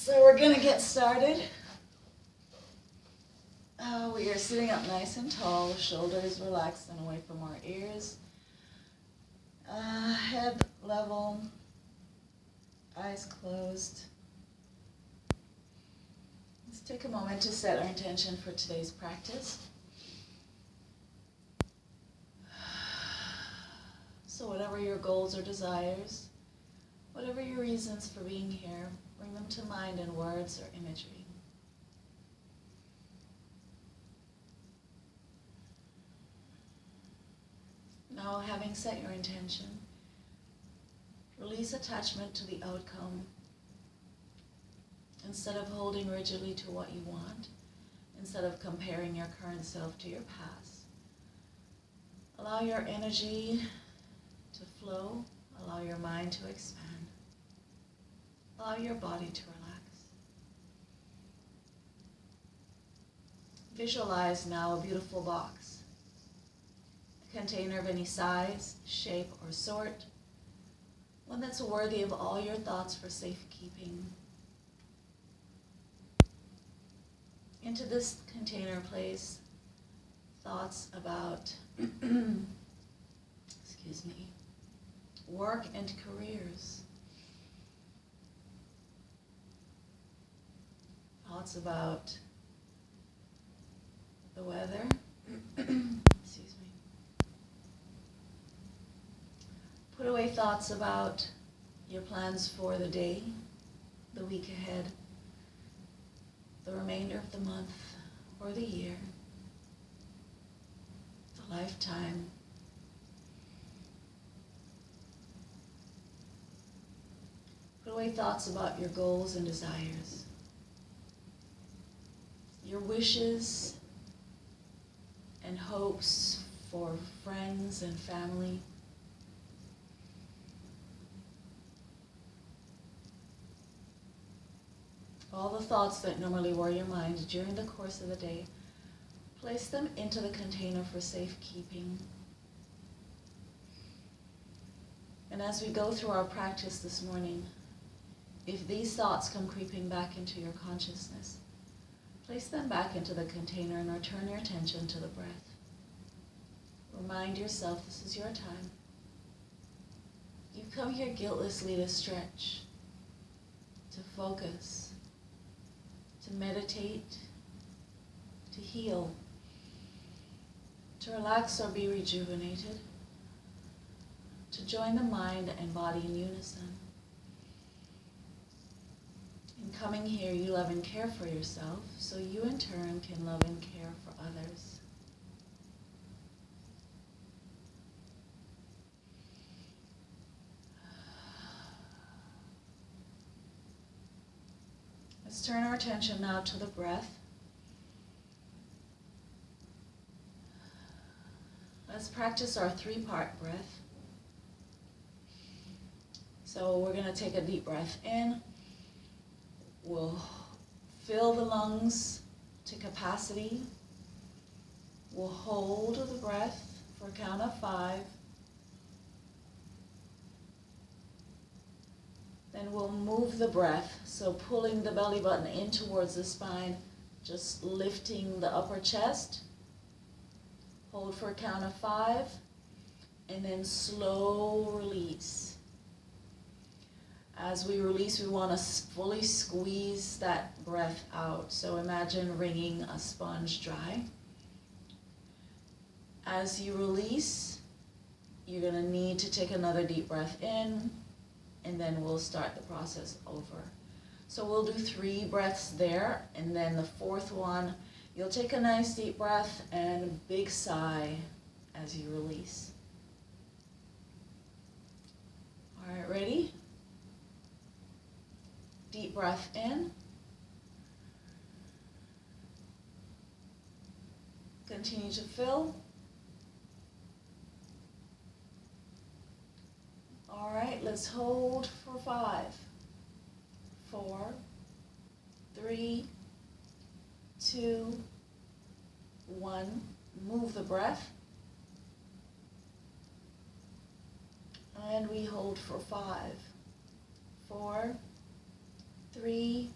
So we're going to get started. We are sitting up nice and tall, shoulders relaxed and away from our ears. Head level, eyes closed. Let's take a moment to set our intention for today's practice. So whatever your goals or desires, whatever your reasons for being here, bring them to mind in words or imagery. Now, having set your intention, release attachment to the outcome. Instead of holding rigidly to what you want, instead of comparing your current self to your past, allow your energy to flow, allow your mind to expand, allow your body to relax. Visualize now a beautiful box, a container of any size, shape, or sort, one that's worthy of all your thoughts for safekeeping. Into this container place thoughts about work and careers. Thoughts about the weather. Put away thoughts about your plans for the day, the week ahead, the remainder of the month or the year, the lifetime. Put away thoughts about your goals and desires, your wishes and hopes for friends and family. All the thoughts that normally worry your mind during the course of the day, place them into the container for safekeeping. And as we go through our practice this morning, if these thoughts come creeping back into your consciousness, place them back into the container and return your attention to the breath. Remind yourself this is your time. You've come here guiltlessly to stretch, to focus, to meditate, to heal, to relax or be rejuvenated, to join the mind and body in unison. In coming here, you love and care for yourself, so you in turn can love and care for others. Let's turn our attention now to the breath. Let's practice our three-part breath. So we're going to take a deep breath in. We'll fill the lungs to capacity. We'll hold the breath for a count of 5. Then we'll move the breath, so pulling the belly button in towards the spine, just lifting the upper chest. Hold for a count of 5, and then slow release. As we release, we want to fully squeeze that breath out. So imagine wringing a sponge dry. As you release, you're going to need to take another deep breath in, and then we'll start the process over. So we'll do 3 breaths there, and then the 4th one, you'll take a nice deep breath and a big sigh as you release. All right, ready? Deep breath in. Continue to fill. All right, let's hold for 5, 4, 3, 2, 1. Move the breath. And we hold for 5, 4, 3,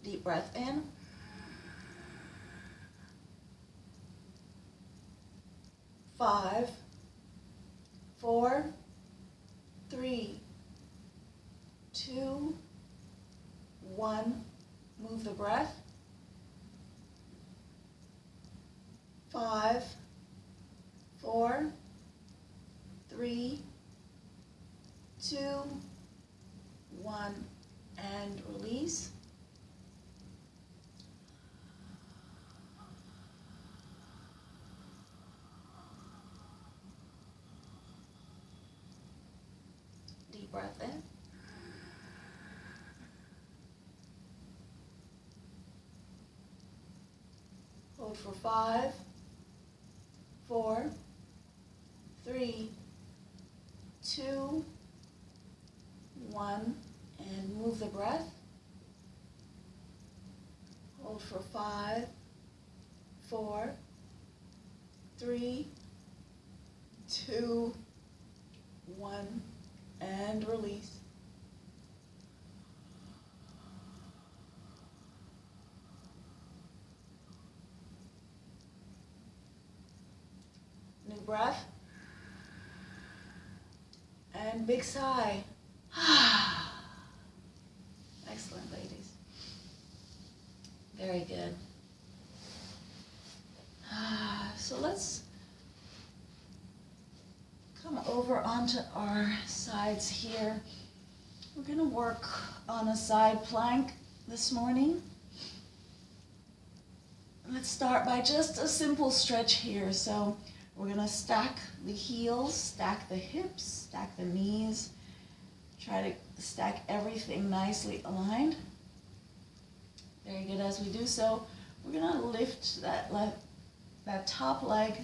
Deep breath in. 5, 4, 3, 2, 1. Move the breath. 5, 4, 3, 2, 1, and release. Deep breath in. Hold for 5, 4, 3, 2, 1, and move the breath. Hold for 5, 4, 3, 2, 1, and release. New breath. And big sigh. Excellent, ladies. Very good. So let's come over onto our sides here. We're going to work on a side plank this morning. Let's start by just a simple stretch here. So we're going to stack the heels, stack the hips, stack the knees. Try to stack everything nicely aligned. Very good. As we do so, we're going to lift that top leg.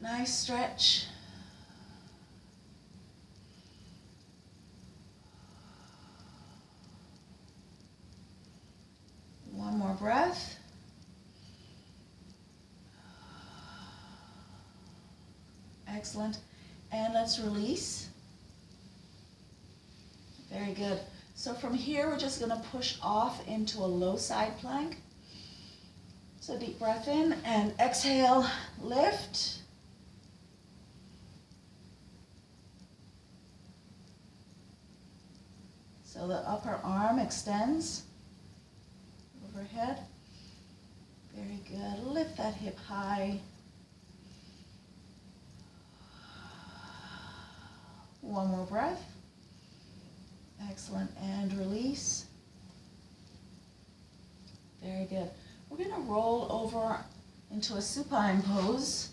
Nice stretch. One more breath. Excellent. And let's release. Very good. So from here, we're just going to push off into a low side plank. So deep breath in and exhale, lift. So the upper arm extends overhead. Very good. Lift that hip high. One more breath. Excellent. And release. Very good. We're going to roll over into a supine pose.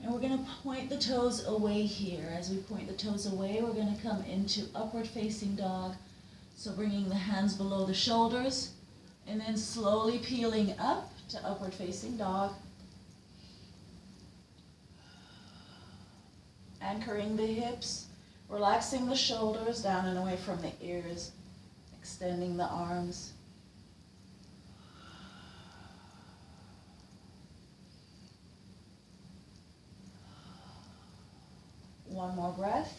And we're going to point the toes away here. As we point the toes away, we're going to come into upward facing dog. So bringing the hands below the shoulders and then slowly peeling up to upward facing dog. Anchoring the hips, relaxing the shoulders down and away from the ears, extending the arms. One more breath.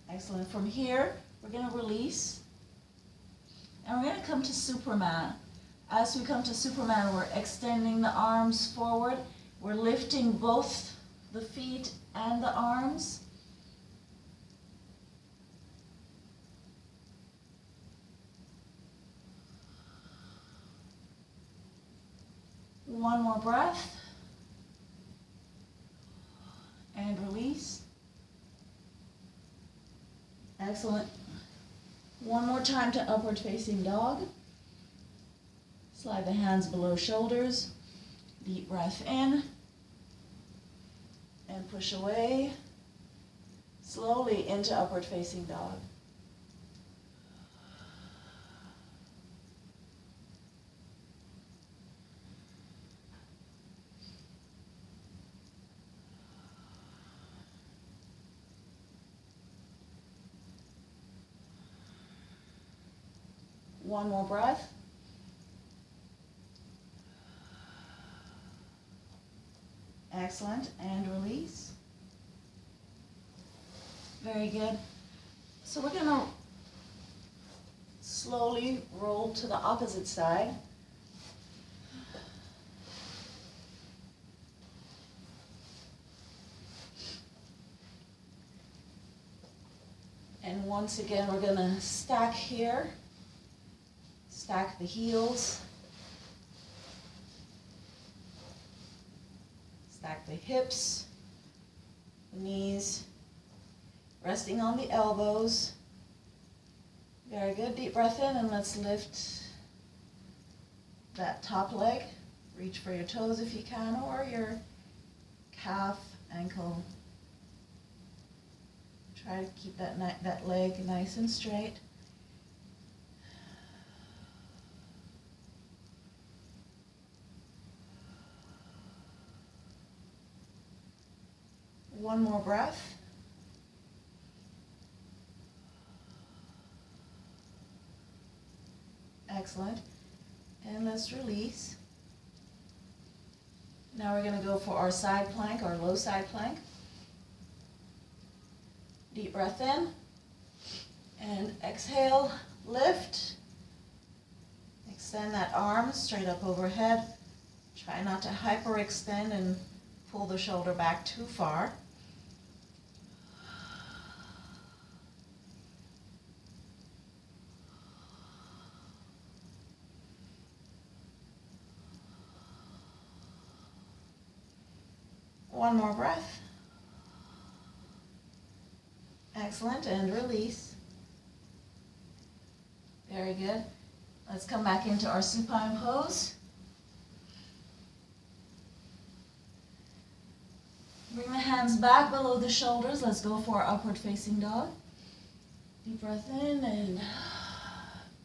Excellent. From here, we're going to release, and we're going to come to Superman. As we come to Superman, we're extending the arms forward. We're lifting both the feet and the arms. One more breath. And release. Excellent. One more time to upward facing dog. Slide the hands below shoulders. Deep breath in. And push away. Slowly into upward facing dog. One more breath. Excellent, and release. Very good. So we're going to slowly roll to the opposite side. And once again, we're going to stack here, stack the heels, stack the hips, the knees, resting on the elbows. Very good. Deep breath in, and let's lift that top leg. Reach for your toes if you can, or your calf, ankle. Try to keep that leg nice and straight. One more breath. Excellent. And let's release. Now we're going to go for our side plank, our low side plank. Deep breath in, and exhale, lift. Extend that arm straight up overhead. Try not to hyperextend and pull the shoulder back too far. One more breath. Excellent, and release. Very good. Let's come back into our supine pose. Bring the hands back below the shoulders. Let's go for our upward facing dog. Deep breath in and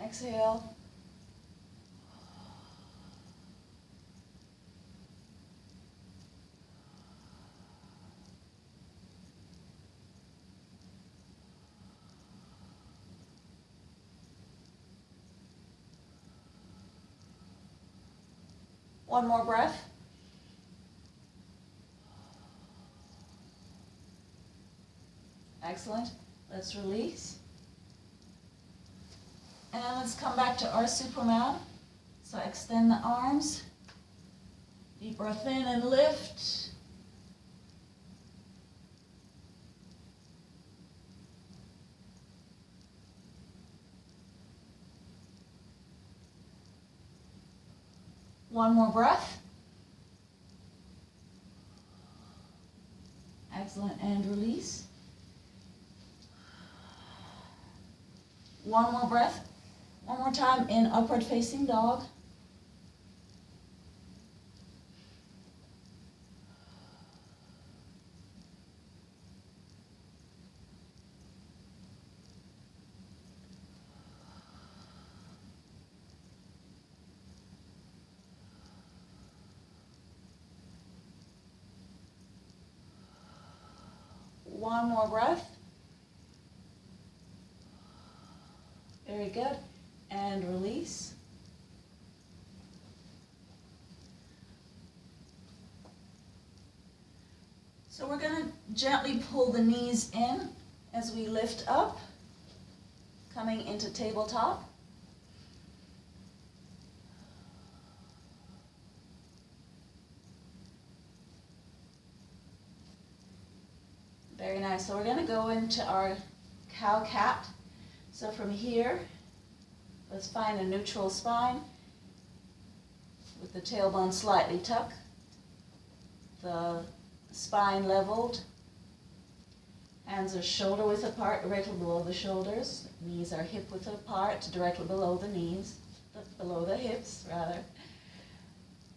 exhale. One more breath. Excellent. Let's release. And let's come back to our Superman. So extend the arms. Deep breath in and lift. One more breath. Excellent, and release. One more breath. One more time in upward facing dog. One more breath. Very good. And release. So we're going to gently pull the knees in as we lift up, coming into tabletop. Very nice. So we're going to go into our cow-cat. So from here, let's find a neutral spine with the tailbone slightly tucked, the spine leveled, hands are shoulder width apart, directly below the shoulders, knees are hip width apart, directly below the knees, below the hips rather.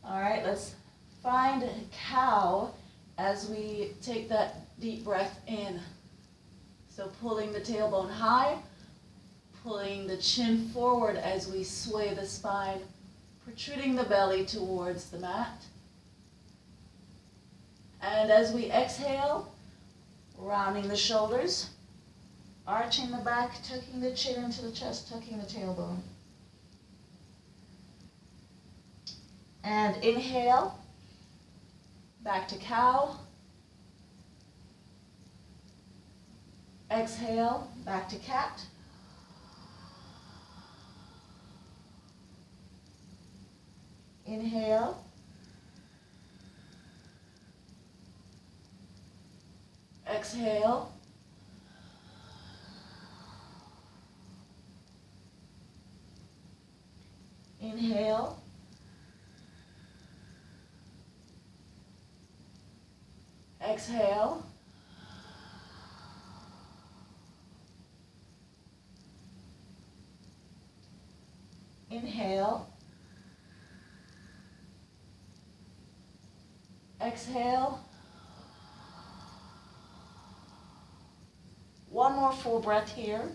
All right, let's find cow as we take that deep breath in. So pulling the tailbone high, pulling the chin forward as we sway the spine, protruding the belly towards the mat. And as we exhale, rounding the shoulders, arching the back, tucking the chin into the chest, tucking the tailbone. And inhale, Back to cow. Exhale, back to cat. Inhale. Exhale. Inhale. Exhale. Inhale. Exhale. One more full breath here.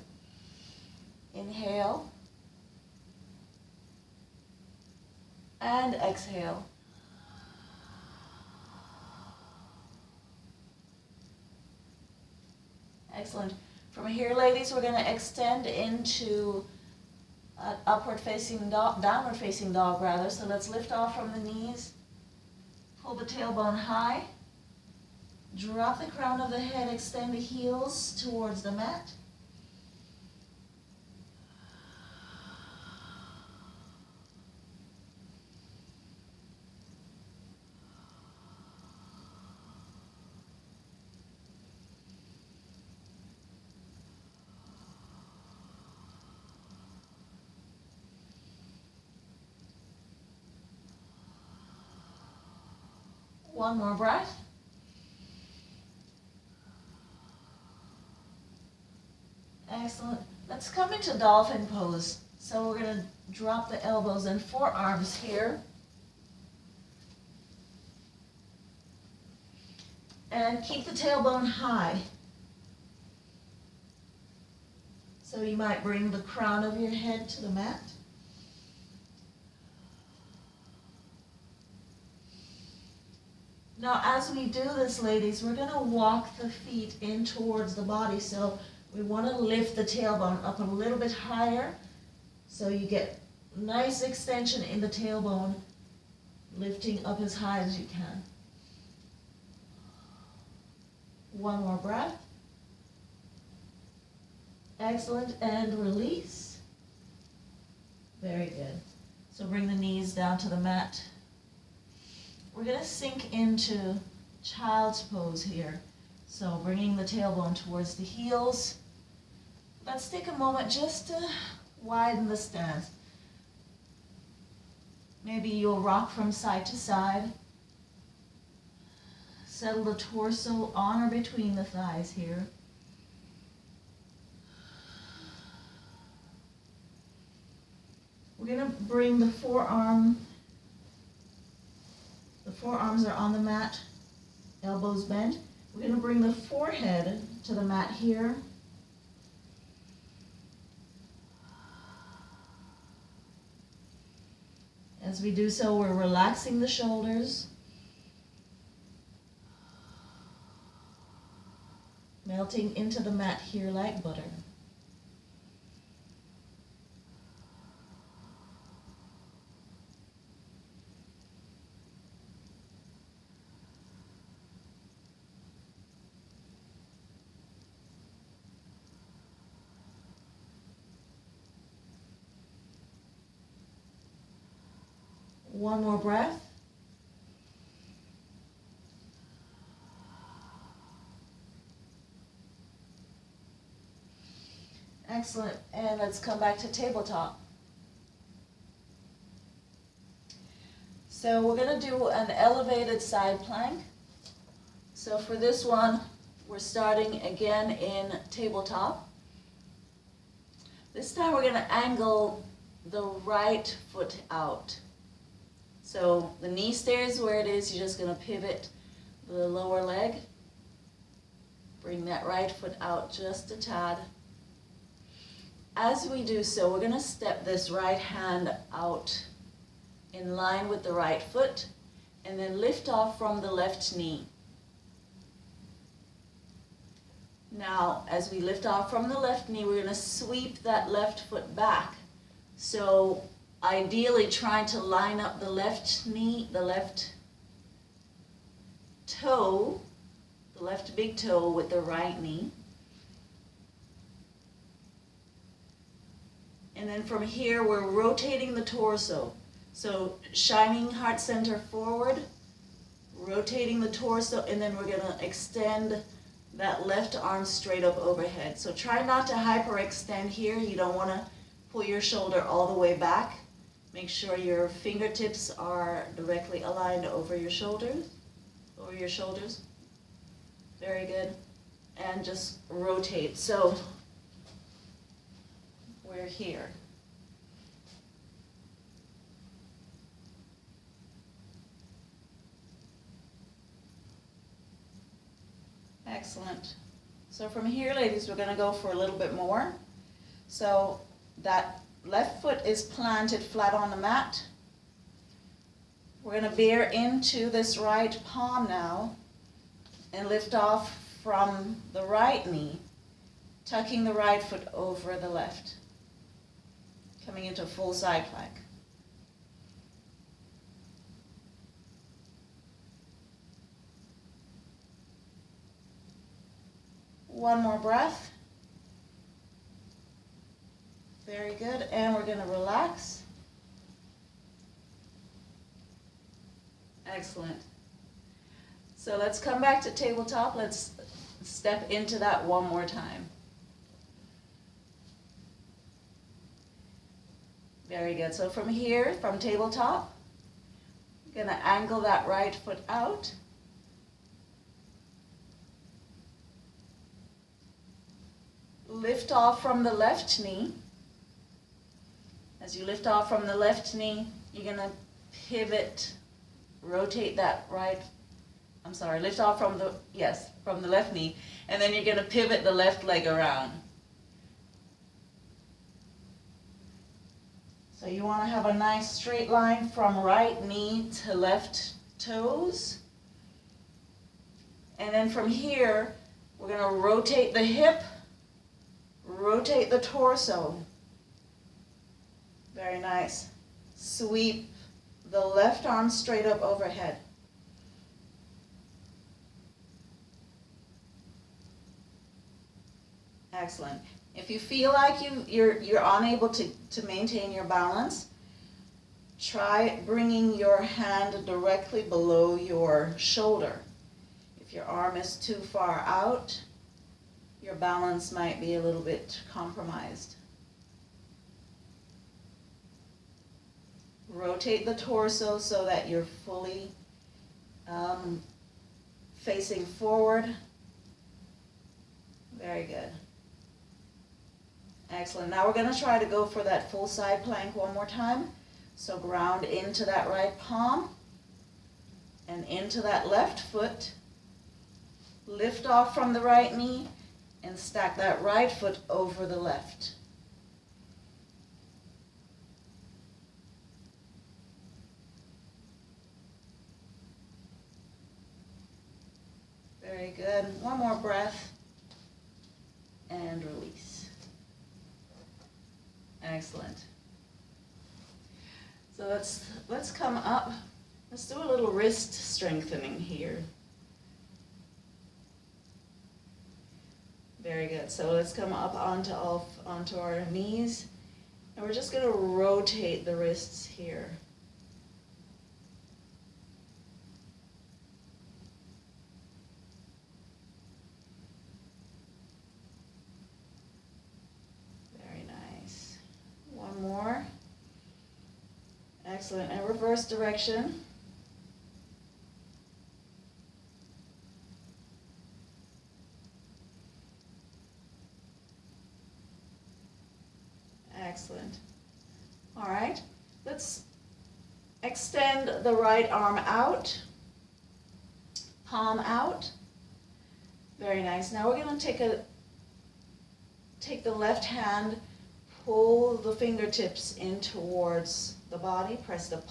Inhale. And exhale. Excellent. From here, ladies, we're going to extend into downward facing dog rather. So let's lift off from the knees. Pull the tailbone high. Drop the crown of the head, extend the heels towards the mat. One more breath. Excellent. Let's come into dolphin pose. So we're going to drop the elbows and forearms here. And keep the tailbone high. So you might bring the crown of your head to the mat. Now, as we do this, ladies, we're going to walk the feet in towards the body. So we want to lift the tailbone up a little bit higher so you get nice extension in the tailbone, lifting up as high as you can. One more breath. Excellent, and release. Very good. So bring the knees down to the mat. We're going to sink into child's pose here. So bringing the tailbone towards the heels. Let's take a moment just to widen the stance. Maybe you'll rock from side to side. Settle the torso on or between the thighs here. We're going to bring the forearms are on the mat, elbows bent. We're going to bring the forehead to the mat here. As we do so, we're relaxing the shoulders, melting into the mat here like butter. One more breath. Excellent. And let's come back to tabletop. So we're going to do an elevated side plank. So for this one, we're starting again in tabletop. This time we're going to angle the right foot out. So the knee stays where it is, you're just going to pivot the lower leg. Bring that right foot out just a tad. As we do so, we're going to step this right hand out in line with the right foot and then lift off from the left knee. Now, as we lift off from the left knee, we're going to sweep that left foot back. So ideally trying to line up the left knee, the left toe, the left big toe with the right knee. And then from here, we're rotating the torso. So shining heart center forward, rotating the torso, and then we're gonna extend that left arm straight up overhead. So try not to hyperextend here. You don't wanna pull your shoulder all the way back. Make sure your fingertips are directly aligned over your shoulders. Very good. And just rotate. So we're here. Excellent. So from here, ladies, we're going to go for a little bit more. So that left foot is planted flat on the mat. We're going to bear into this right palm now and lift off from the right knee, tucking the right foot over the left, coming into full side plank. One more breath. Very good. And we're going to relax. Excellent. So let's come back to tabletop. Let's step into that one more time. Very good. So from here, from tabletop, I'm going to angle that right foot out. Lift off from the left knee. As you lift off from the left knee, you're going to pivot, rotate that lift off from the left knee, and then you're going to pivot the left leg around. So you want to have a nice straight line from right knee to left toes. And then from here, we're going to rotate the hip, rotate the torso. Very nice. Sweep the left arm straight up overhead. Excellent. If you feel like you're unable to maintain your balance, try bringing your hand directly below your shoulder. If your arm is too far out, your balance might be a little bit compromised. Rotate the torso so that you're fully facing forward. Very good. Excellent. Now we're going to try to go for that full side plank one more time. So ground into that right palm and into that left foot. Lift off from the right knee and stack that right foot over the left. Very good. One more breath and release. Excellent. So let's come up. Let's do a little wrist strengthening here. Very good. So let's come up onto our knees, and we're just going to rotate the wrists here. Very nice. One more. Excellent. And reverse direction. Excellent. All right, let's extend the right arm out, palm out. Very nice. Now we're going to take the left hand, pull the fingertips in towards the body, press the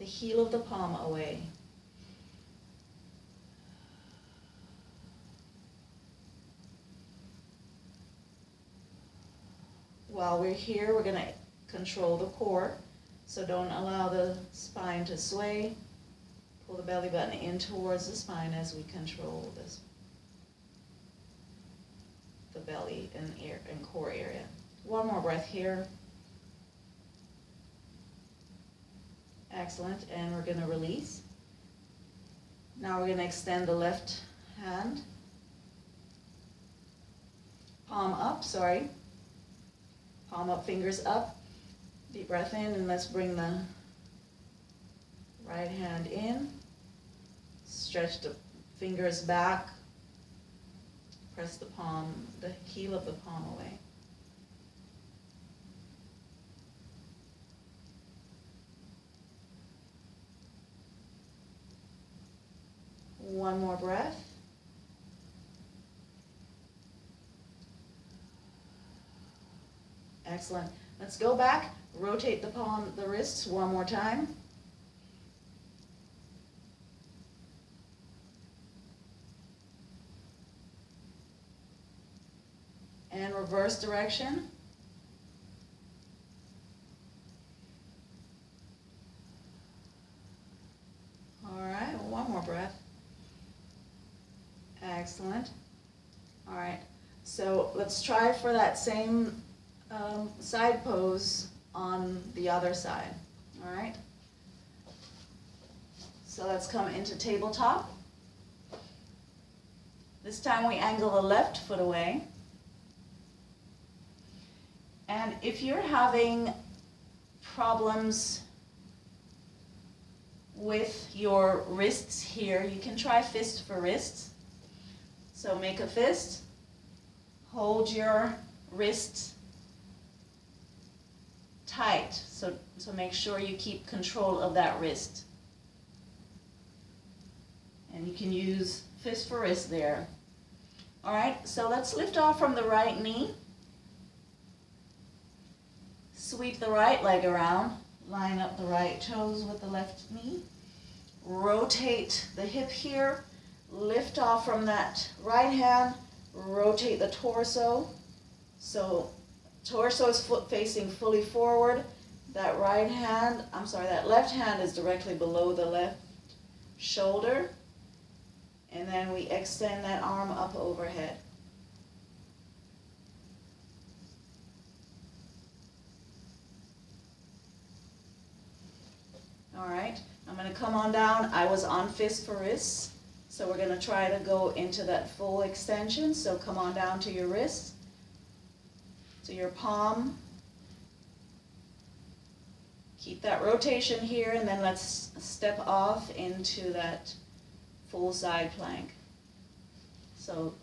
heel of the palm away. While we're here, we're going to control the core, so don't allow the spine to sway. Pull the belly button in towards the spine as we control this, the belly and core area. One more breath here. Excellent, and we're going to release. Now we're going to extend the left hand. Palm up, Palm up, fingers up. Deep breath in, and let's bring the right hand in. Stretch the fingers back. Press the palm, the heel of the palm away. One more breath. Excellent. Let's go back. Rotate the wrists one more time. And reverse direction. All right, one more breath. Excellent. All right, so let's try for that same side pose on the other side. All right. So let's come into tabletop. This time we angle the left foot away. And if you're having problems with your wrists here, you can try fist for wrists. So make a fist, hold your wrist tight, so make sure you keep control of that wrist. And you can use fist for wrist there. All right, so let's lift off from the right knee. Sweep the right leg around, line up the right toes with the left knee. Rotate the hip here, lift off from that right hand, rotate the torso. So torso is facing fully forward. That left hand is directly below the left shoulder. And then we extend that arm up overhead. All right, I'm going to come on down. I was on fist for wrists, so we're going to try to go into that full extension. So come on down to your wrist, to your palm. Keep that rotation here, and then let's step off into that full side plank. So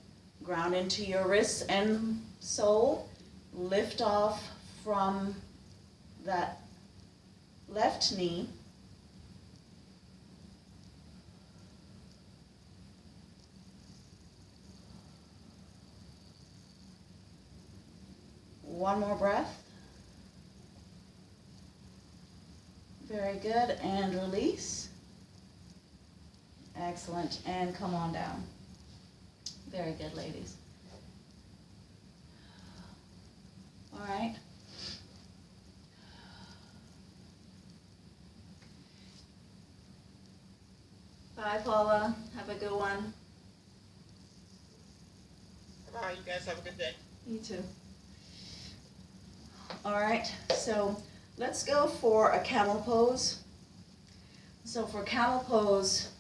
ground into your wrists and sole, lift off from that left knee. One more breath. Very good, and release. Excellent, and come on down. Very good, ladies. All right. Bye, Paula. Have a good one. Bye, you guys have a good day. You too. All right, so let's go for a camel pose. So for camel pose,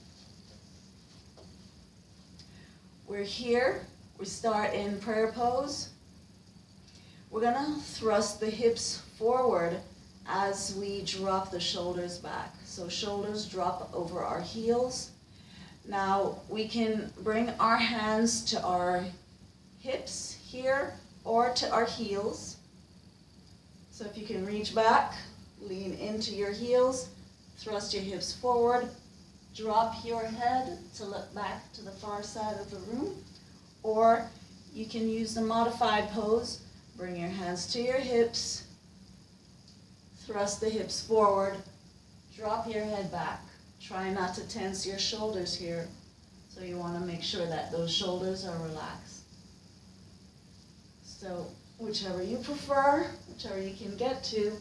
we're here. We start in prayer pose. We're gonna thrust the hips forward as we drop the shoulders back. So shoulders drop over our heels. Now we can bring our hands to our hips here or to our heels. So if you can reach back, lean into your heels, thrust your hips forward, drop your head to look back to the far side of the room, or you can use the modified pose. Bring your hands to your hips, thrust the hips forward, drop your head back. Try not to tense your shoulders here. So you want to make sure that those shoulders are relaxed. So whichever you prefer, whichever you can get to.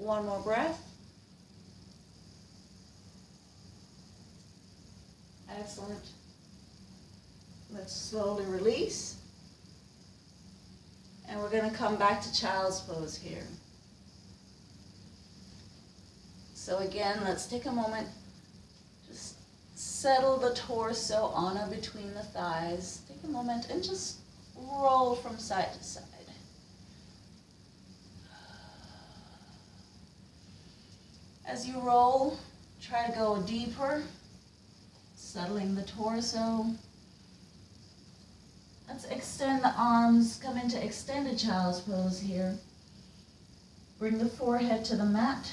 One more breath. Excellent. Let's slowly release. And we're going to come back to child's pose here. So again, let's take a moment. Just settle the torso on or between the thighs. Take a moment and just roll from side to side. As you roll, try to go deeper, settling the torso. Let's extend the arms, come into extended child's pose here. Bring the forehead to the mat.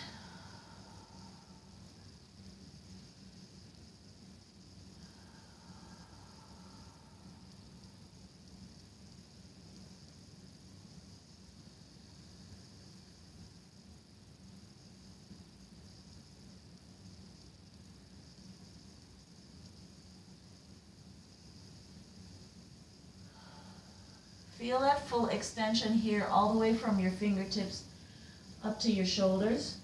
Feel that full extension here all the way from your fingertips up to your shoulders,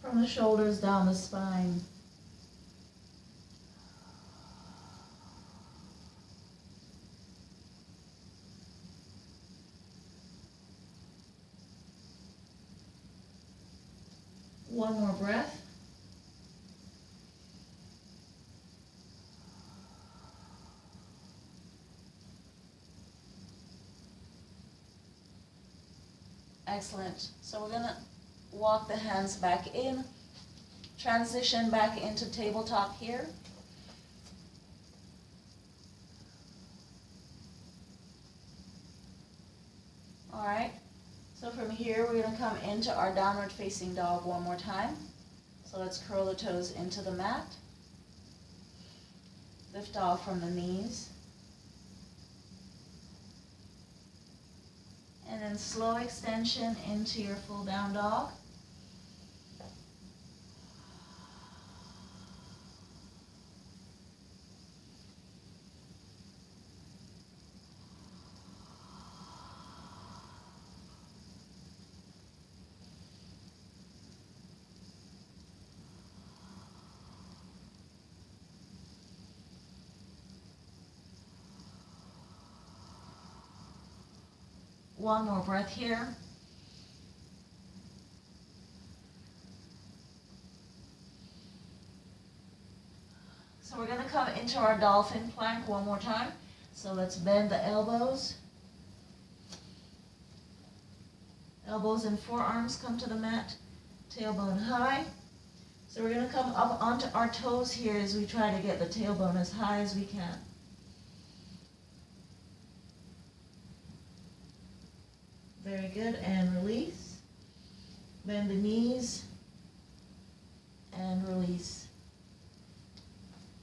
from the shoulders down the spine. One more breath. Excellent. So we're going to walk the hands back in, transition back into tabletop here. All right. So from here, we're going to come into our downward facing dog one more time. So let's curl the toes into the mat. Lift off from the knees. And then slow extension into your full down dog. One more breath here. So we're going to come into our dolphin plank one more time. So let's bend the elbows. Elbows and forearms come to the mat, tailbone high. So we're going to come up onto our toes here as we try to get the tailbone as high as we can. Very good, and release. Bend the knees, and release.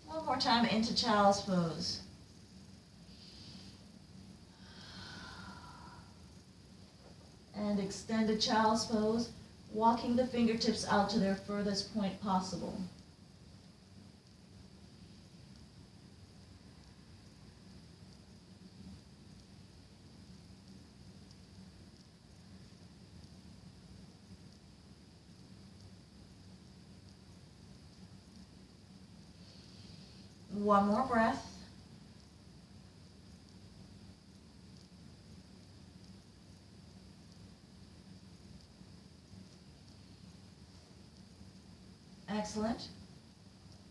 One more time into child's pose. And extended child's pose, walking the fingertips out to their furthest point possible. One more breath. Excellent.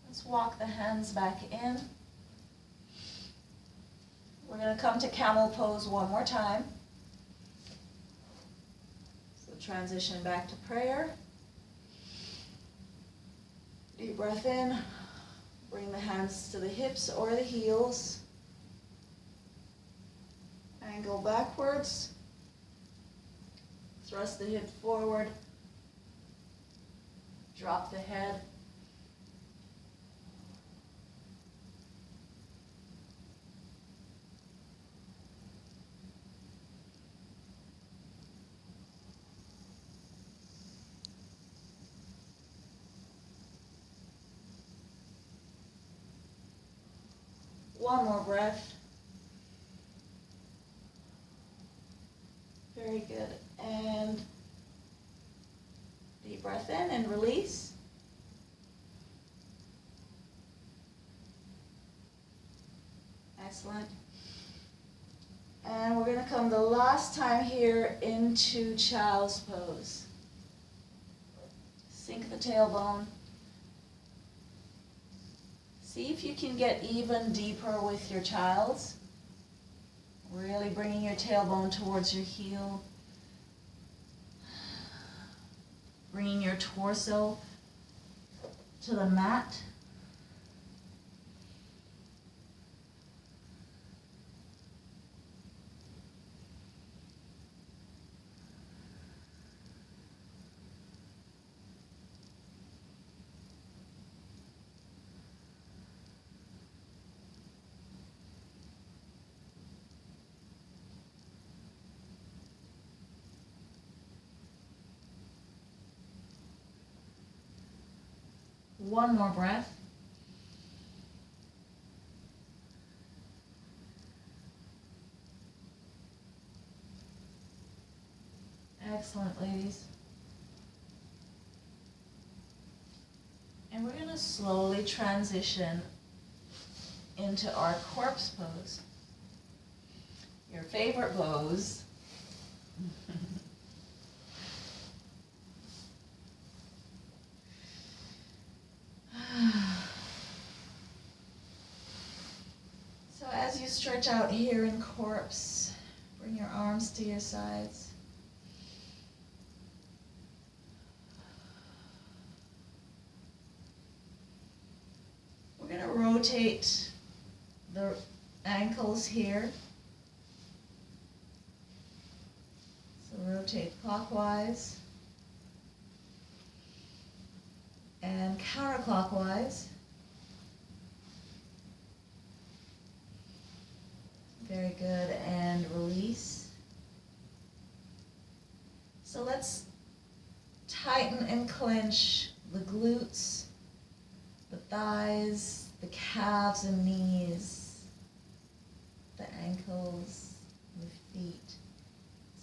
Let's walk the hands back in. We're going to come to camel pose one more time. So transition back to prayer. Deep breath in. Bring the hands to the hips or the heels. And go backwards. Thrust the hip forward. Drop the head. One more breath. Very good. And Deep breath in and release. Excellent. And we're going to come the last time here into child's pose. Sink the tailbone. See if you can get even deeper with your child's. Really bringing your tailbone towards your heel. Bringing your torso to the mat. One more breath. Excellent, ladies. And we're going to slowly transition into our corpse pose. Your favorite pose. So as you stretch out here in corpse, bring your arms to your sides. We're going to rotate the ankles here. So rotate clockwise and counterclockwise. Very good, and release. So let's tighten and clench the glutes, the thighs, the calves and knees, the ankles, the feet.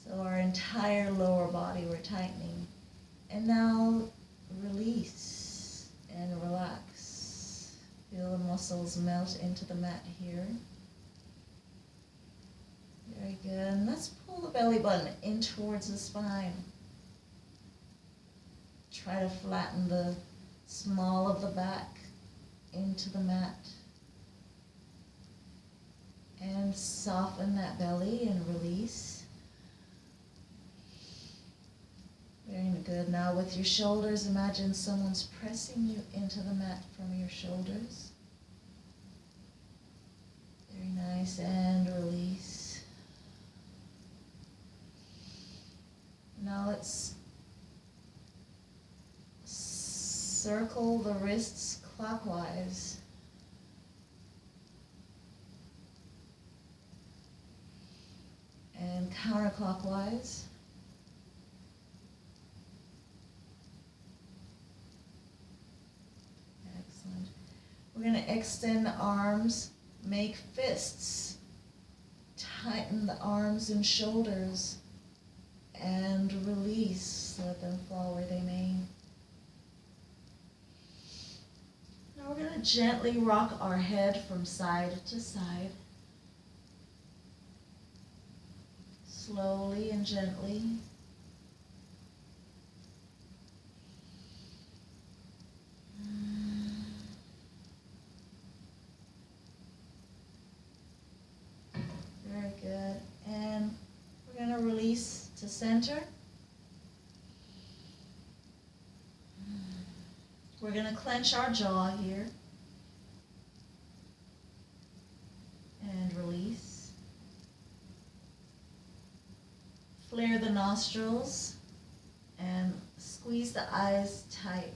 So our entire lower body we're tightening. And now release and relax. Feel the muscles melt into the mat here. Very good. And let's pull the belly button in towards the spine. Try to flatten the small of the back into the mat. And soften that belly and release. Very good. Now with your shoulders, imagine someone's pressing you into the mat from your shoulders. Very nice. And release. Now let's circle the wrists clockwise. And counterclockwise. Excellent. We're going to extend the arms, make fists, tighten the arms and shoulders, and release. Let them fall where they may. Now we're going to gently rock our head from side to side. Slowly and gently. Very good. And we're going to release to center. We're going to clench our jaw here. And release. Flare the nostrils and squeeze the eyes tight.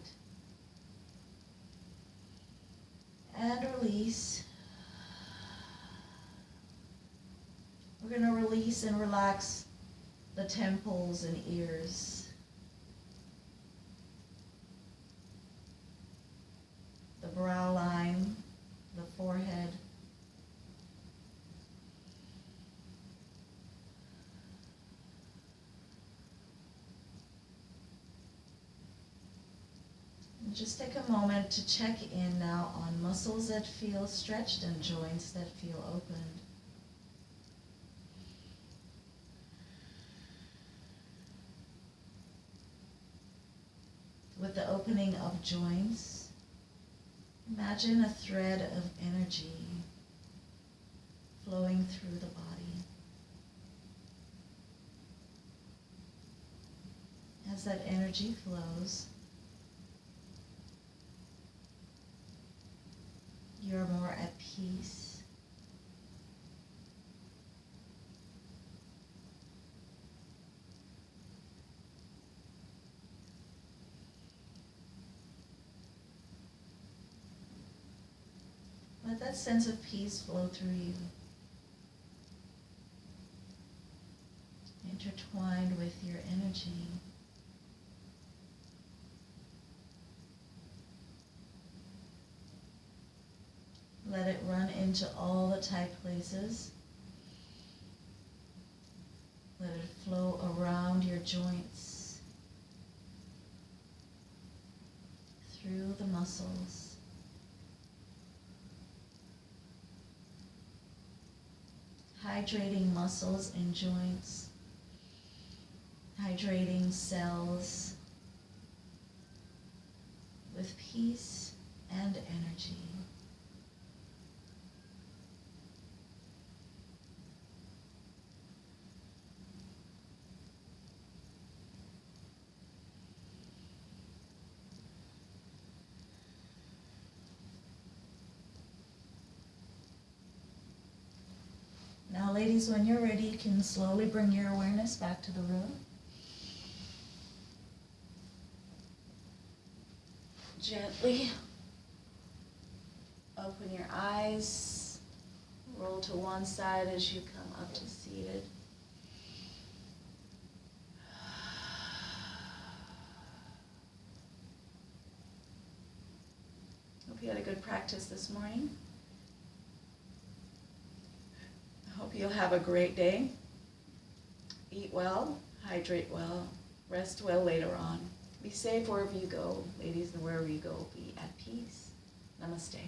And release. We're going to release and relax the temples and ears. The brow line, the forehead. just take a moment to check in now on muscles that feel stretched and joints that feel opened. With the opening of joints, imagine a thread of energy flowing through the body. As that energy flows, you're more at peace. Let that sense of peace flow through you, intertwined with your energy. Let it run into all the tight places. Let it flow around your joints, through the muscles. Hydrating muscles and joints, hydrating cells with peace and energy. Now, ladies, when you're ready, you can slowly bring your awareness back to the room. Gently open your eyes, roll to one side as you come up to seated. Hope you had a good practice this morning. Hope you'll have a great day. Eat well, hydrate well, rest well later on. Be safe wherever you go, ladies, and wherever you go, be at peace. Namaste.